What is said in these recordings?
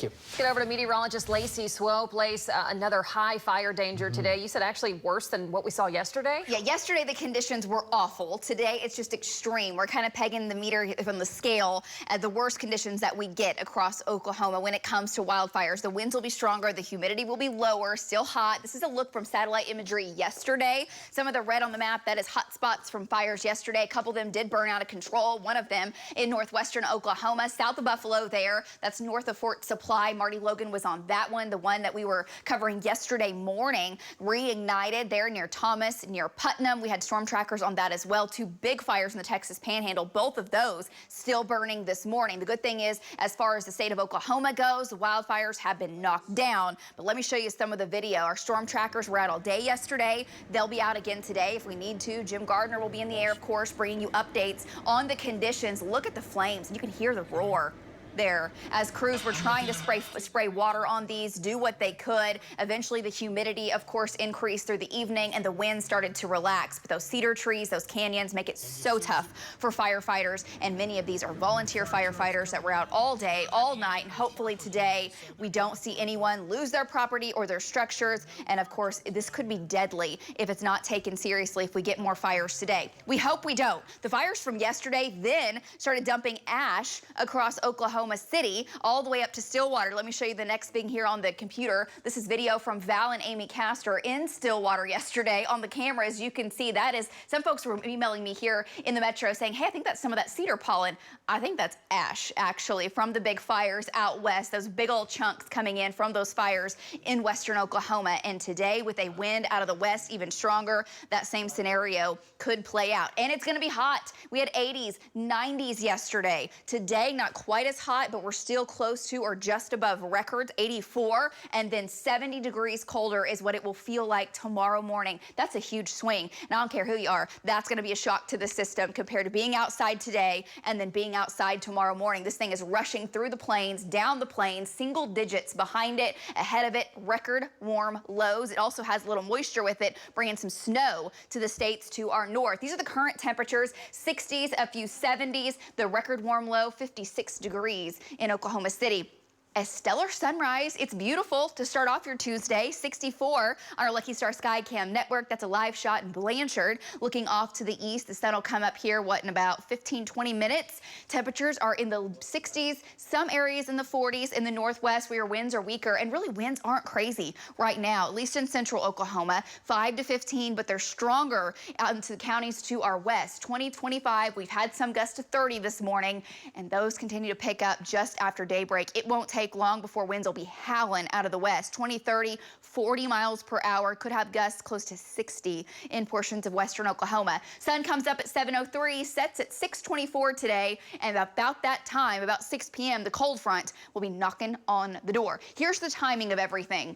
Thank you. Get over to meteorologist Lacey Swope. Lace, another high fire danger today. You said actually worse than what we saw yesterday? Yeah, yesterday the conditions were awful. Today it's just extreme. We're kind of pegging the meter from the scale at the worst conditions that we get across Oklahoma when it comes to wildfires. The winds will be stronger, the humidity will be lower, still hot. This is a look from satellite imagery yesterday. Some of the red on the map, that is hot spots from fires yesterday. A couple of them did burn out of control. One of them in northwestern Oklahoma, south of Buffalo there. That's north of Fort Supply. Marty Logan was on that one, the one that we were covering yesterday morning, reignited there near Thomas, near Putnam. We had storm trackers on that as well. Two big fires in the Texas Panhandle, both of those still burning this morning. The good thing is, as far as the state of Oklahoma goes, the wildfires have been knocked down. But let me show you some of the video. Our storm trackers were out all day yesterday. They'll be out again today if we need to. Jim Gardner will be in the air, of course, bringing you updates on the conditions. Look at the flames, and you can hear the roar there as crews were trying to spray water on these, do what they could. Eventually the humidity, of course, increased through the evening and the wind started to relax. But those cedar trees, those canyons make it so tough for firefighters, and many of these are volunteer firefighters that were out all day, all night, and hopefully today we don't see anyone lose their property or their structures. And of course, this could be deadly if it's not taken seriously if we get more fires today. We hope we don't. The fires from yesterday then started dumping ash across Oklahoma City all the way up to Stillwater. Let me show you the next thing here on the computer. This is video from Val and Amy Castor in Stillwater yesterday. On the camera, as you can see, that is, some folks were emailing me here in the metro saying, hey, I think that's some of that cedar pollen. I think that's ash, actually, from the big fires out west, those big old chunks coming in from those fires in western Oklahoma. And today, with a wind out of the west even stronger, that same scenario could play out. And it's going to be hot. We had 80s, 90s yesterday. Today, not quite as hot, but we're still close to or just above records, 84, and then 70 degrees colder is what it will feel like tomorrow morning. That's a huge swing. And I don't care who you are, that's going to be a shock to the system compared to being outside today and then being outside tomorrow morning. This thing is rushing through the plains, down the plains, single digits behind it, ahead of it, record warm lows. It also has a little moisture with it, bringing some snow to the states to our north. These are the current temperatures, 60s, a few 70s, the record warm low, 56 degrees in Oklahoma City. A stellar sunrise. It's beautiful to start off your Tuesday. 64 on our Lucky Star Skycam network. That's a live shot in Blanchard. Looking off to the east, the sun will come up here, in about 15-20 minutes. Temperatures are in the 60s, some areas in the 40s. In the northwest, where winds are weaker, and really winds aren't crazy right now, at least in central Oklahoma. 5 to 15, but they're stronger out into the counties to our west. 20, 25. We've had some gusts to 30 this morning, and those continue to pick up just after daybreak. It won't take long before winds will be howling out of the west. 20, 30, 40 miles per hour. Could have gusts close to 60 in portions of western Oklahoma. Sun comes up at 7:03, sets at 6:24 today, and about that time, about 6 p.m., the cold front will be knocking on the door. Here's the timing of everything.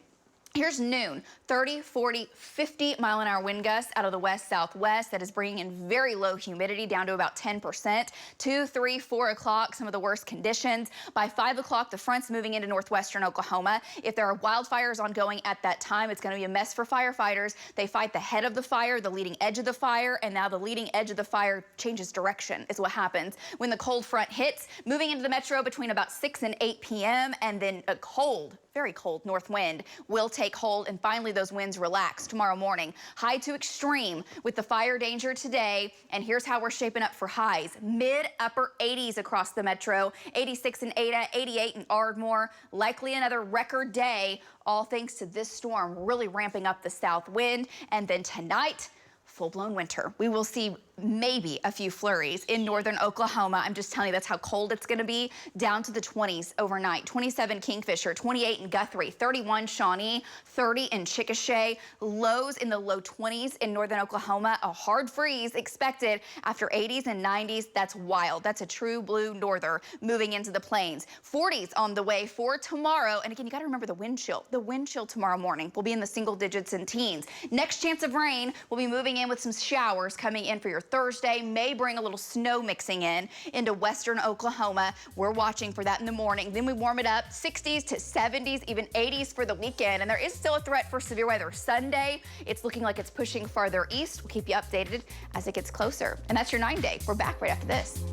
Here's noon, 30, 40, 50 mile an hour wind gusts out of the west southwest. That is bringing in very low humidity down to about 10%. 2, 3, 4 o'clock, some of the worst conditions. By 5 o'clock, the front's moving into northwestern Oklahoma. If there are wildfires ongoing at that time, it's going to be a mess for firefighters. They fight the head of the fire, the leading edge of the fire, and now the leading edge of the fire changes direction is what happens when the cold front hits, moving into the metro between about 6 and 8 p.m. and then a cold, very cold north wind will take hold, and finally those winds relax tomorrow morning. High to extreme with the fire danger today, and here's how we're shaping up for highs. Mid-upper 80s across the metro, 86 in Ada, 88 in Ardmore. Likely another record day, all thanks to this storm really ramping up the south wind. And then tonight, full-blown winter. We will see maybe a few flurries in northern Oklahoma. I'm just telling you, that's how cold it's going to be. Down to the 20s overnight. 27 Kingfisher, 28 in Guthrie, 31 Shawnee, 30 in Chickasha. Lows in the low 20s in northern Oklahoma. A hard freeze expected after 80s and 90s. That's wild. That's a true blue norther moving into the plains. 40s on the way for tomorrow. And again, you got to remember the wind chill. The wind chill tomorrow morning will be in the single digits and teens. Next chance of rain will be moving in with some showers coming in for your Thursday. May bring a little snow mixing in into western Oklahoma. We're watching for that in the morning. Then we warm it up, 60s to 70s, even 80s for the weekend. And there is still a threat for severe weather Sunday. It's looking like it's pushing farther east. We'll keep you updated as it gets closer. And that's your 9-day. We're back right after this.